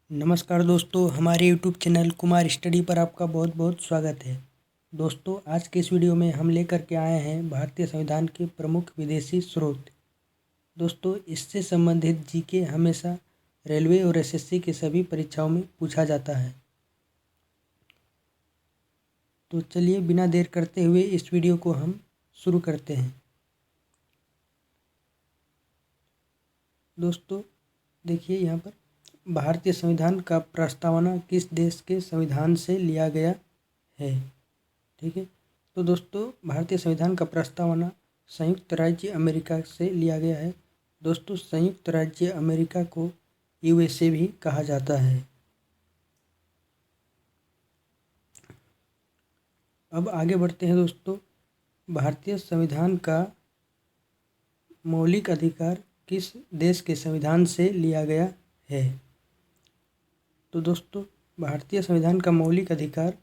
नमस्कार दोस्तों, हमारे यूट्यूब चैनल कुमार स्टडी पर आपका बहुत बहुत स्वागत है। दोस्तों, आज के इस वीडियो में हम लेकर के आए हैं भारतीय संविधान के प्रमुख विदेशी स्रोत। दोस्तों, इससे संबंधित जीके हमेशा रेलवे और एसएससी के सभी परीक्षाओं में पूछा जाता है। तो चलिए बिना देर करते हुए इस वीडियो को हम शुरू करते हैं। दोस्तों देखिए, यहाँ पर भारतीय संविधान का प्रस्तावना किस देश के संविधान से लिया गया है। ठीक है, तो दोस्तों भारतीय संविधान का प्रस्तावना संयुक्त राज्य अमेरिका से लिया गया है। दोस्तों, संयुक्त राज्य अमेरिका को यूएसए भी कहा जाता है। अब आगे बढ़ते हैं दोस्तों। भारतीय संविधान का मौलिक अधिकार किस देश के संविधान से लिया गया है। तो दोस्तों, भारतीय संविधान का मौलिक अधिकार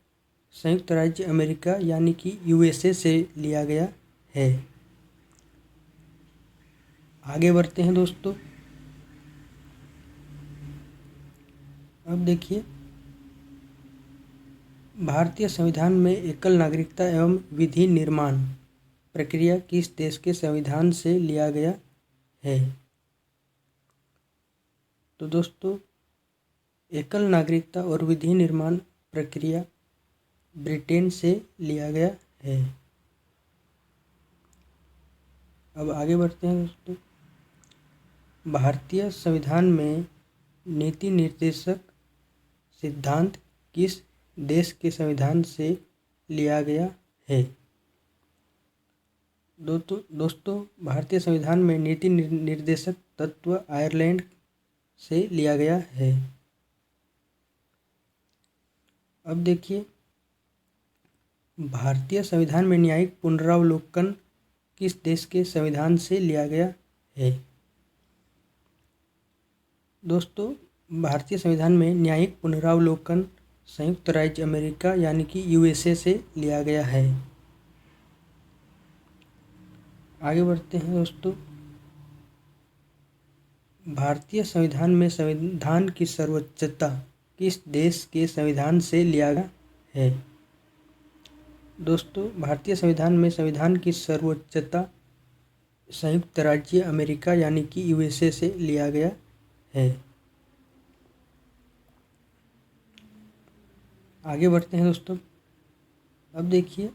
संयुक्त राज्य अमेरिका यानी कि यूएसए से लिया गया है। आगे बढ़ते हैं दोस्तों। अब देखिए, भारतीय संविधान में एकल नागरिकता एवं विधि निर्माण प्रक्रिया किस देश के संविधान से लिया गया है। तो दोस्तों, एकल नागरिकता और विधि निर्माण प्रक्रिया ब्रिटेन से लिया गया है। अब आगे बढ़ते हैं दोस्तों। भारतीय संविधान में नीति निर्देशक सिद्धांत किस देश के संविधान से लिया गया है। दोस्तों भारतीय संविधान में नीति निर्देशक तत्व आयरलैंड से लिया गया है। अब देखिए, भारतीय संविधान में न्यायिक पुनरावलोकन किस देश के संविधान से लिया गया है। दोस्तों, भारतीय संविधान में न्यायिक पुनरावलोकन संयुक्त राज्य अमेरिका यानी कि यूएसए से लिया गया है। आगे बढ़ते हैं दोस्तों। भारतीय संविधान में संविधान की सर्वोच्चता किस देश के संविधान से लिया गया है। दोस्तों, भारतीय संविधान में संविधान की सर्वोच्चता संयुक्त राज्य अमेरिका यानी कि यूएसए से लिया गया है। आगे बढ़ते हैं दोस्तों। अब देखिए,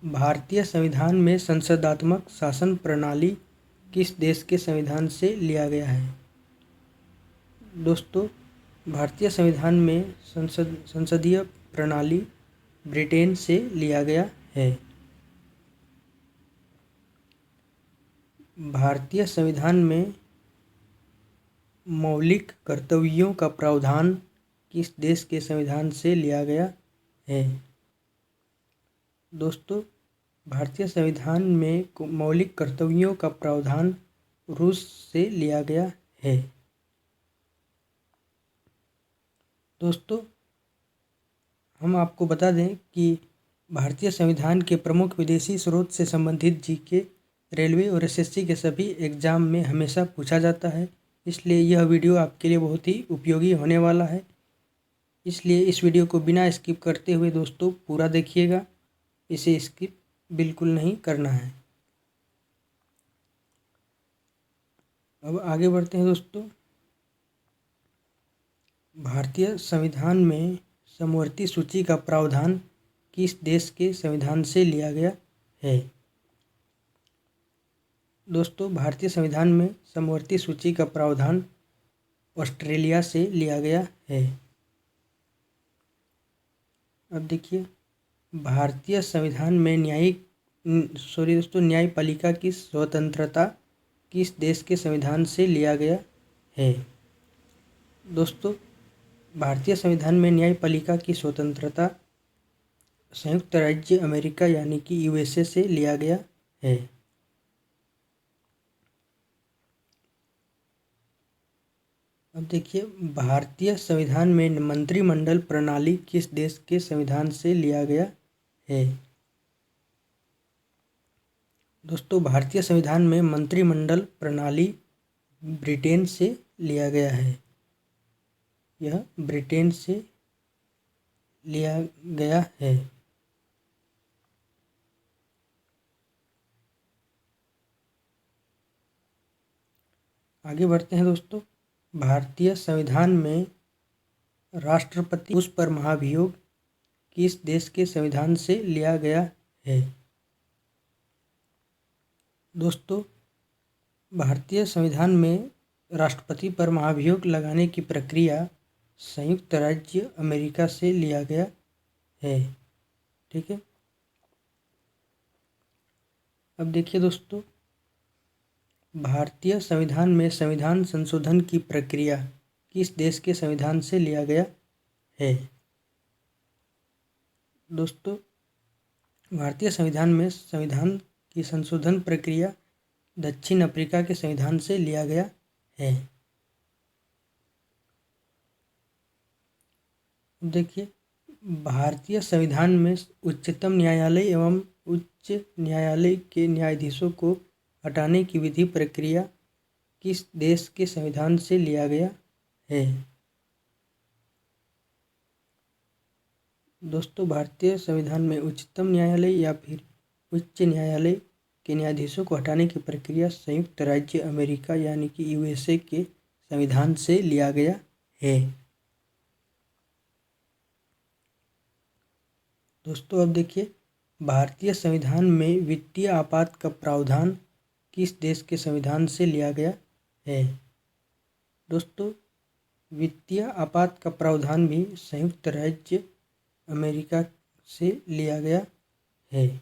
भारतीय संविधान में संसदात्मक शासन प्रणाली किस देश के संविधान से लिया गया है। दोस्तों, भारतीय संविधान में संसदीय प्रणाली ब्रिटेन से लिया गया है। भारतीय संविधान में मौलिक कर्तव्यों का प्रावधान किस देश के संविधान से लिया गया है। दोस्तों, भारतीय संविधान में मौलिक कर्तव्यों का प्रावधान रूस से लिया गया है। दोस्तों, हम आपको बता दें कि भारतीय संविधान के प्रमुख विदेशी स्रोत से संबंधित जीके रेलवे और एसएससी के सभी एग्जाम में हमेशा पूछा जाता है, इसलिए यह वीडियो आपके लिए बहुत ही उपयोगी होने वाला है। इसलिए इस वीडियो को बिना स्किप करते हुए दोस्तों पूरा देखिएगा, इसे स्किप बिल्कुल नहीं करना है। अब आगे बढ़ते हैं दोस्तों। भारतीय संविधान में समवर्ती सूची का प्रावधान किस देश के संविधान से लिया गया है। दोस्तों, भारतीय संविधान में समवर्ती सूची का प्रावधान ऑस्ट्रेलिया से लिया गया है। अब देखिए, भारतीय संविधान में न्यायपालिका की स्वतंत्रता किस देश के संविधान से लिया गया है। दोस्तों, भारतीय संविधान में न्यायपालिका की स्वतंत्रता संयुक्त राज्य अमेरिका यानी कि यूएसए से लिया गया है। अब देखिए, भारतीय संविधान में मंत्रिमंडल प्रणाली किस देश के संविधान से लिया गया है। दोस्तों, भारतीय संविधान में मंत्रिमंडल प्रणाली ब्रिटेन से लिया गया है। यह ब्रिटेन से लिया गया है। आगे बढ़ते हैं दोस्तों। भारतीय संविधान में राष्ट्रपति पुष्प पर महाभियोग किस देश के संविधान से लिया गया है? दोस्तों, भारतीय संविधान में राष्ट्रपति पर महाभियोग लगाने की प्रक्रिया संयुक्त राज्य अमेरिका से लिया गया है। ठीक है। अब देखिए दोस्तों, भारतीय संविधान में संविधान संशोधन की प्रक्रिया किस देश के संविधान से लिया गया है? दोस्तों, भारतीय संविधान में संविधान की संशोधन प्रक्रिया दक्षिण अफ्रीका के संविधान से लिया गया है। देखिए, भारतीय संविधान में उच्चतम न्यायालय एवं उच्च न्यायालय के न्यायाधीशों को हटाने की विधि प्रक्रिया किस देश के संविधान से लिया गया है? दोस्तों, भारतीय संविधान में उच्चतम न्यायालय या फिर उच्च न्यायालय के न्यायाधीशों को हटाने की प्रक्रिया संयुक्त राज्य अमेरिका यानी कि यूएसए के संविधान से लिया गया है। दोस्तों, अब देखिए, भारतीय संविधान में वित्तीय आपात का प्रावधान किस देश के संविधान से लिया गया है? दोस्तों, वित्तीय आपात का प्रावधान भी संयुक्त राज्य अमेरिका से लिया गया है।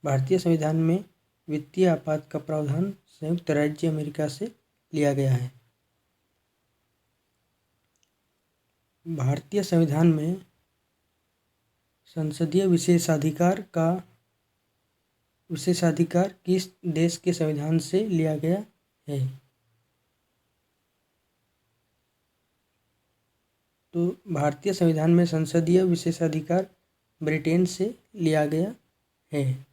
भारतीय संविधान में वित्तीय आपात का प्रावधान संयुक्त राज्य अमेरिका से लिया गया है। भारतीय संविधान में संसदीय विशेषाधिकार किस देश के संविधान से लिया गया है? तो भारतीय संविधान में संसदीय विशेषाधिकार ब्रिटेन से लिया गया है।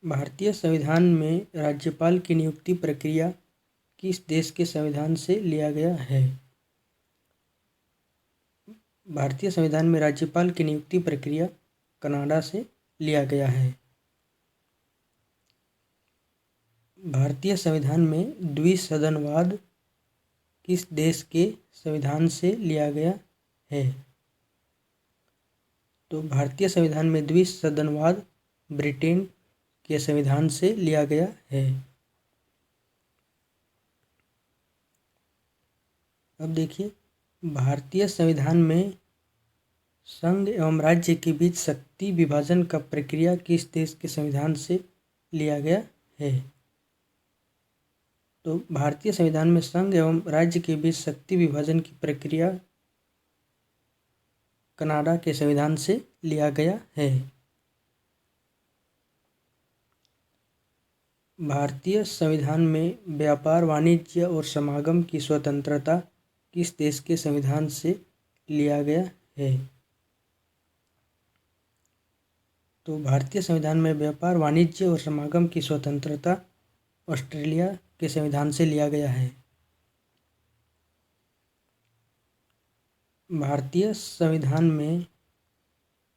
भारतीय संविधान में राज्यपाल की नियुक्ति प्रक्रिया किस देश के संविधान से लिया गया है? भारतीय संविधान में राज्यपाल की नियुक्ति प्रक्रिया कनाडा से लिया गया है। भारतीय संविधान में द्विसदनवाद किस देश के संविधान से लिया गया है? तो भारतीय संविधान में द्विसदनवाद ब्रिटेन के संविधान से लिया गया है। अब देखिए, भारतीय संविधान में संघ एवं राज्य के बीच शक्ति विभाजन का प्रक्रिया किस देश के संविधान से लिया गया है? तो भारतीय संविधान में संघ एवं राज्य के बीच शक्ति विभाजन की प्रक्रिया कनाडा के संविधान से लिया गया है। भारतीय संविधान में व्यापार, वाणिज्य और समागम की स्वतंत्रता किस देश के संविधान से लिया गया है? तो भारतीय संविधान में व्यापार, वाणिज्य और समागम की स्वतंत्रता ऑस्ट्रेलिया के संविधान से लिया गया है। भारतीय संविधान में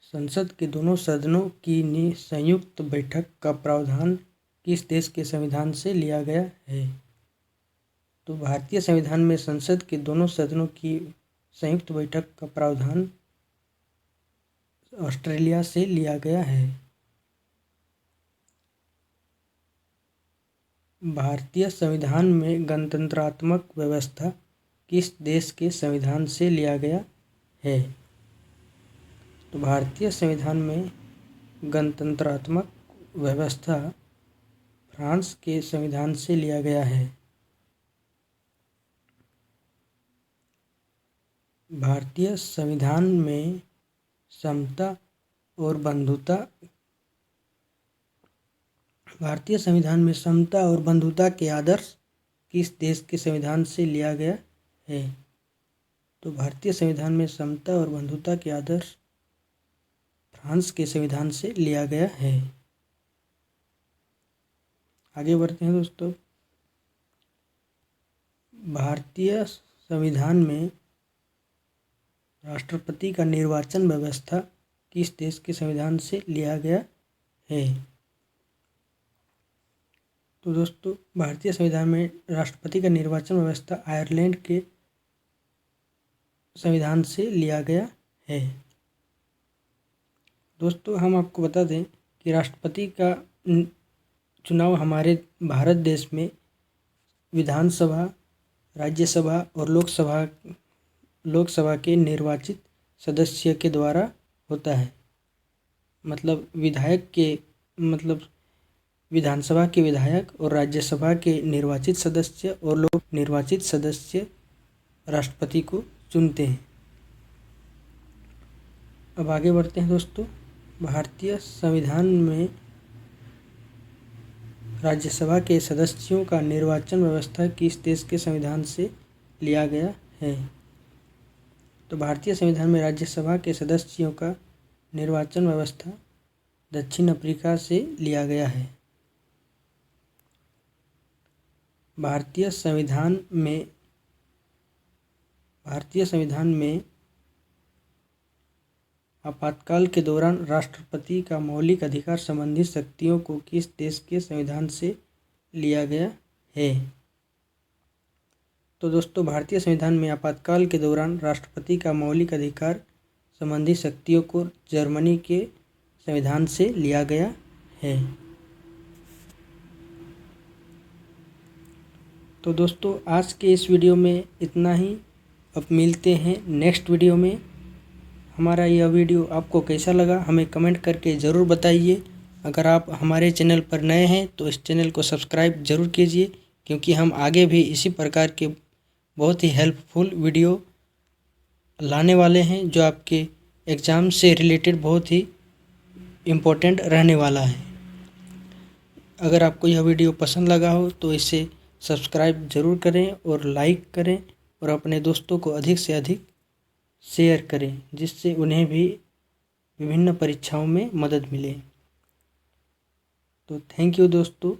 संसद के दोनों सदनों की संयुक्त बैठक का प्रावधान किस देश के संविधान से लिया गया है? तो भारतीय संविधान में संसद के दोनों सदनों की संयुक्त बैठक का प्रावधान ऑस्ट्रेलिया से लिया गया है। भारतीय संविधान में गणतंत्रात्मक व्यवस्था किस देश के संविधान से लिया गया है? तो भारतीय संविधान में गणतंत्रात्मक व्यवस्था फ्रांस के संविधान से लिया गया है। भारतीय संविधान में समता और बंधुता के आदर्श किस देश के संविधान से लिया गया है? तो भारतीय संविधान में समता और बंधुता के आदर्श फ्रांस के संविधान से लिया गया है। आगे बढ़ते हैं दोस्तों। भारतीय संविधान में राष्ट्रपति का निर्वाचन व्यवस्था किस देश के संविधान से लिया गया है? तो दोस्तों, भारतीय संविधान में राष्ट्रपति का निर्वाचन व्यवस्था आयरलैंड के संविधान से लिया गया है। दोस्तों, हम आपको बता दें कि राष्ट्रपति का चुनाव हमारे भारत देश में विधानसभा, राज्यसभा और लोकसभा के निर्वाचित सदस्य के द्वारा होता है। मतलब विधानसभा के विधायक और राज्यसभा के निर्वाचित सदस्य और लोक निर्वाचित सदस्य राष्ट्रपति को चुनते हैं। अब आगे बढ़ते हैं दोस्तों। भारतीय संविधान में राज्यसभा के सदस्यों का निर्वाचन व्यवस्था किस देश के संविधान से लिया गया है? तो भारतीय संविधान में राज्यसभा के सदस्यों का निर्वाचन व्यवस्था दक्षिण अफ्रीका से लिया गया है। भारतीय संविधान में आपातकाल के दौरान राष्ट्रपति का मौलिक अधिकार संबंधी शक्तियों को किस देश के संविधान से लिया गया है? तो दोस्तों, भारतीय संविधान में आपातकाल के दौरान राष्ट्रपति का मौलिक अधिकार संबंधी शक्तियों को जर्मनी के संविधान से लिया गया है। तो दोस्तों, आज के इस वीडियो में इतना ही। अब मिलते हैं नेक्स्ट वीडियो में। हमारा यह वीडियो आपको कैसा लगा हमें कमेंट करके ज़रूर बताइए। अगर आप हमारे चैनल पर नए हैं तो इस चैनल को सब्सक्राइब ज़रूर कीजिए, क्योंकि हम आगे भी इसी प्रकार के बहुत ही हेल्पफुल वीडियो लाने वाले हैं, जो आपके एग्ज़ाम से रिलेटेड बहुत ही इम्पोर्टेंट रहने वाला है। अगर आपको यह वीडियो पसंद लगा हो तो इसे सब्सक्राइब ज़रूर करें और लाइक करें और अपने दोस्तों को अधिक से अधिक शेयर करें, जिससे उन्हें भी विभिन्न परीक्षाओं में मदद मिले। तो थैंक यू दोस्तों।